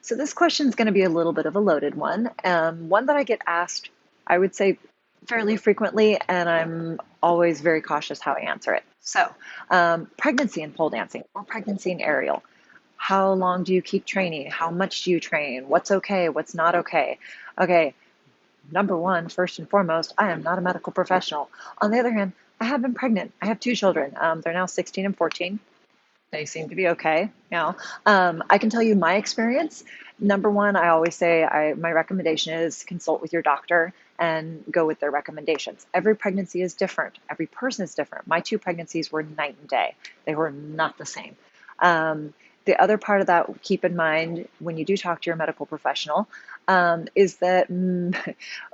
So this question is going to be a little bit of a loaded one that I get asked, I would say, fairly frequently, and I'm always very cautious how I answer it. So, pregnancy and pole dancing, or pregnancy and aerial. How long do you keep training? How much do you train? What's okay? What's not okay? Okay, number one, first and foremost, I am not a medical professional. On the other hand, I have been pregnant. I have two children. They're now 16 and 14. They seem to be okay now. I can tell you my experience. Number one, I always say my recommendation is consult with your doctor and go with their recommendations. Every pregnancy is different. Every person is different. My two pregnancies were night and day. They were not the same. Um, the other part of that, keep in mind when you do talk to your medical professional, is that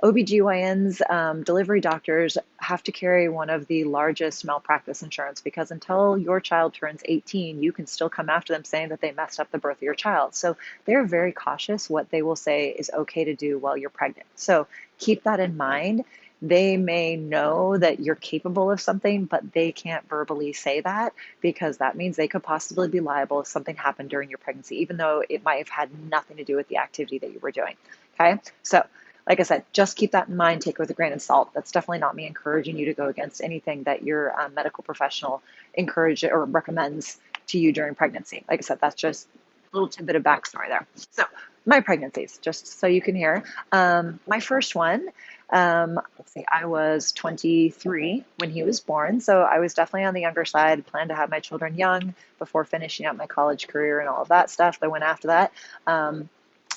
OBGYNs, delivery doctors have to carry one of the largest malpractice insurance because until your child turns 18, you can still come after them saying that they messed up the birth of your child. So they're very cautious what they will say is okay to do while you're pregnant. So keep that in mind. They may know that you're capable of something, but they can't verbally say that because that means they could possibly be liable if something happened during your pregnancy, even though it might have had nothing to do with the activity that you were doing. Okay. So, like I said, just keep that in mind, take it with a grain of salt. That's definitely not me encouraging you to go against anything that your medical professional encourages or recommends to you during pregnancy. Like I said, that's just a little tidbit of backstory there. So, my pregnancies, just so you can hear. My first one, let's see, I was 23 when he was born. So I was definitely on the younger side, planned to have my children young before finishing up my college career and all of that stuff that went after that.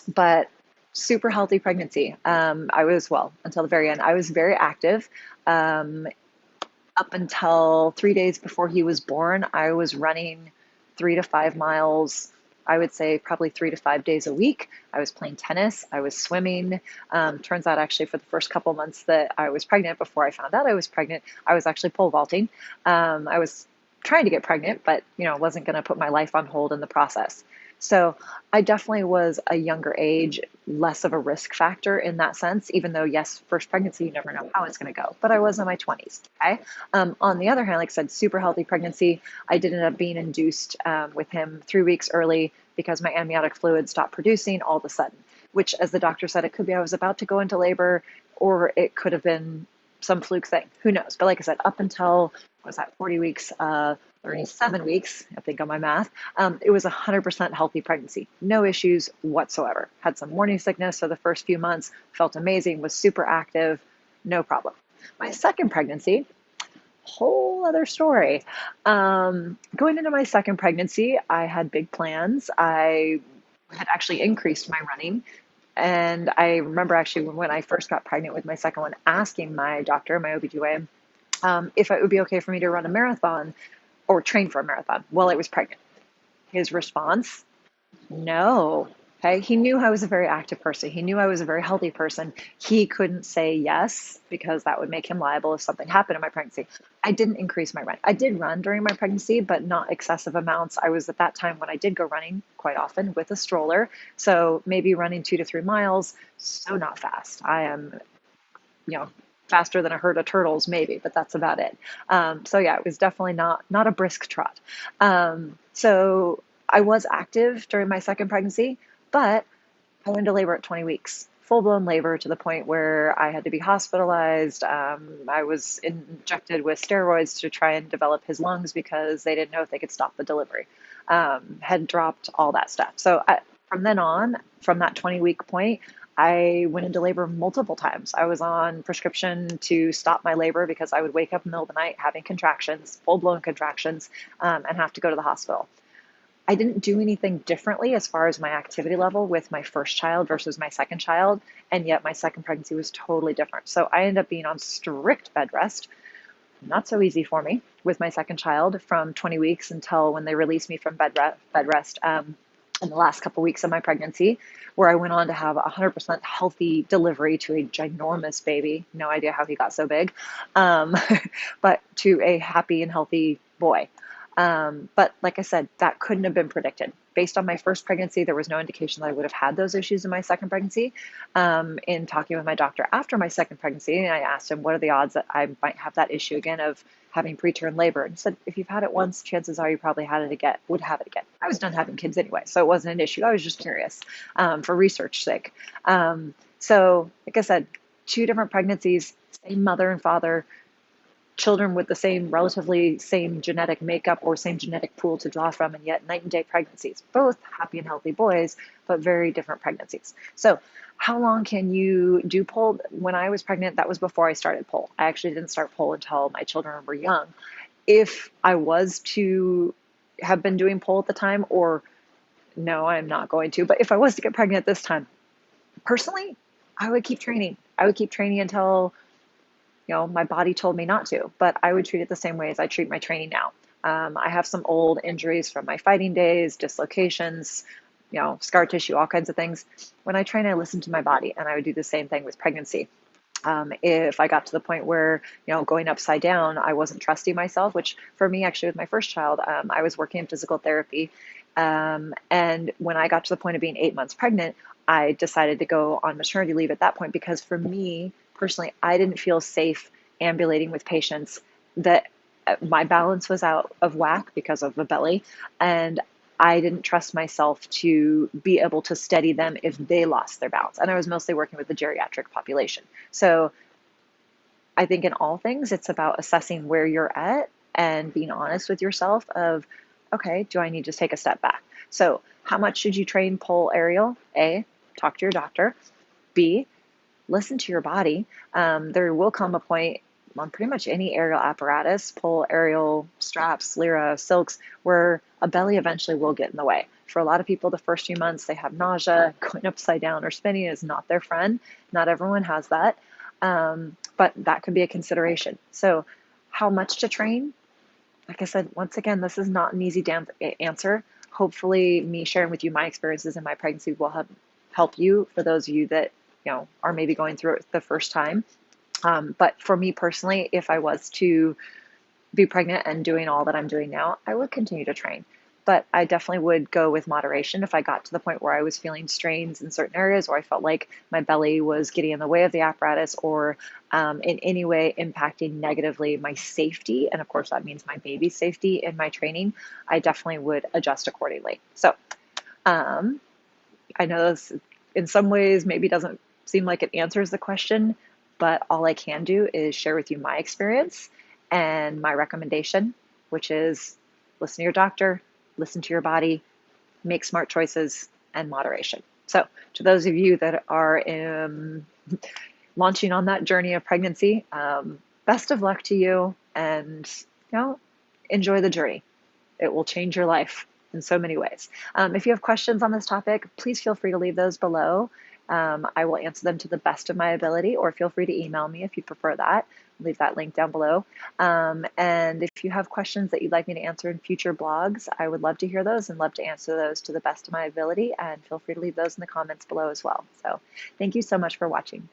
But super healthy pregnancy. I was, well, until the very end, I was very active. Up until 3 days before he was born, I was running 3 to 5 miles. I would say probably 3 to 5 days a week. I was playing tennis. I was swimming. Turns out, actually, for the first couple months that I was pregnant, before I found out I was pregnant, I was actually pole vaulting. I was trying to get pregnant, but wasn't going to put my life on hold in the process. So I definitely was a younger age, less of a risk factor in that sense, even though, yes, first pregnancy, you never know how it's going to go. But I was in my 20s. Okay. On the other hand, like I said, super healthy pregnancy. I did end up being induced with him 3 weeks early because my amniotic fluid stopped producing all of a sudden, which, as the doctor said, it could be I was about to go into labor, or it could have been some fluke thing. Who knows? But like I said, up until, what was that, 40 weeks, 37 weeks, I think on my math, it was 100% healthy pregnancy. No issues whatsoever. Had some morning sickness for the first few months, felt amazing, was super active, no problem. My second pregnancy, whole other story. Going into my second pregnancy, I had big plans. I had actually increased my running. And I remember actually when I first got pregnant with my second one, asking my doctor, my OBGYN, if it would be okay for me to run a marathon or train for a marathon while I was pregnant. His response, no. Okay. He knew I was a very active person. He knew I was a very healthy person. He couldn't say yes because that would make him liable if something happened in my pregnancy. I didn't increase my run. I did run during my pregnancy, but not excessive amounts. I was at that time when I did go running quite often with a stroller. So maybe running 2 to 3 miles. So not fast. I am, faster than a herd of turtles, maybe, but that's about it. So yeah, it was definitely not a brisk trot. So I was active during my second pregnancy, but I went into labor at 20 weeks, full blown labor to the point where I had to be hospitalized. I was injected with steroids to try and develop his lungs because they didn't know if they could stop the delivery. Head dropped, all that stuff. So from then on, from that 20-week point, I went into labor multiple times. I was on prescription to stop my labor because I would wake up in the middle of the night having contractions, full-blown contractions, and have to go to the hospital. I didn't do anything differently as far as my activity level with my first child versus my second child, and yet my second pregnancy was totally different. So I ended up being on strict bed rest. Not so easy for me with my second child from 20 weeks until when they released me from bed rest in the last couple of weeks of my pregnancy, where I went on to have a 100% healthy delivery to a ginormous baby. No idea how he got so big, but to a happy and healthy boy. But like I said, that couldn't have been predicted. Based on my first pregnancy, there was no indication that I would have had those issues in my second pregnancy. In talking with my doctor after my second pregnancy, I asked him, what are the odds that I might have that issue again of having preterm labor? And he said, if you've had it once, chances are you probably would have it again. I was done having kids anyway, so it wasn't an issue. I was just curious for research sake. So, like I said, two different pregnancies, same mother and father, children with the same, relatively same genetic makeup or same genetic pool to draw from, and yet night and day pregnancies, both happy and healthy boys, but very different pregnancies. So how long can you do pole? When I was pregnant, that was before I started pole. I actually didn't start pole until my children were young. If I was to have been doing pole at the time, or no, I'm not going to, but if I was to get pregnant this time, personally, I would keep training. I would keep training until my body told me not to, but I would treat it the same way as I treat my training now. I have some old injuries from my fighting days, dislocations, scar tissue, all kinds of things. When I train, I listen to my body, and I would do the same thing with pregnancy. If I got to the point where, going upside down, I wasn't trusting myself, which for me, actually, with my first child, I was working in physical therapy. And when I got to the point of being 8 months pregnant, I decided to go on maternity leave at that point because for me, personally, I didn't feel safe ambulating with patients that my balance was out of whack because of the belly. And I didn't trust myself to be able to steady them if they lost their balance. And I was mostly working with the geriatric population. So I think in all things, it's about assessing where you're at and being honest with yourself of, okay, do I need to take a step back? So how much should you train pole aerial? A, talk to your doctor. B, listen to your body. There will come a point on pretty much any aerial apparatus, pole, aerial, straps, lyra, silks, where a belly eventually will get in the way. For a lot of people, the first few months, they have nausea. Going upside down or spinning is not their friend. Not everyone has that, but that could be a consideration. So how much to train? Like I said, once again, this is not an easy answer. Hopefully, me sharing with you my experiences in my pregnancy will help you, for those of you that are maybe going through it the first time. But for me personally, if I was to be pregnant and doing all that I'm doing now, I would continue to train. But I definitely would go with moderation if I got to the point where I was feeling strains in certain areas, or I felt like my belly was getting in the way of the apparatus, or in any way impacting negatively my safety. And of course, that means my baby's safety in my training. I definitely would adjust accordingly. So I know this in some ways maybe doesn't seem like it answers the question, but all I can do is share with you my experience and my recommendation, which is listen to your doctor, listen to your body, make smart choices, and moderation. So to those of you that are launching on that journey of pregnancy, best of luck to you, and enjoy the journey. It will change your life in so many ways. If you have questions on this topic, please feel free to leave those below. I will answer them to the best of my ability, or feel free to email me if you prefer that. Leave that link down below. And if you have questions that you'd like me to answer in future blogs, I would love to hear those and love to answer those to the best of my ability. And feel free to leave those in the comments below as well. So thank you so much for watching.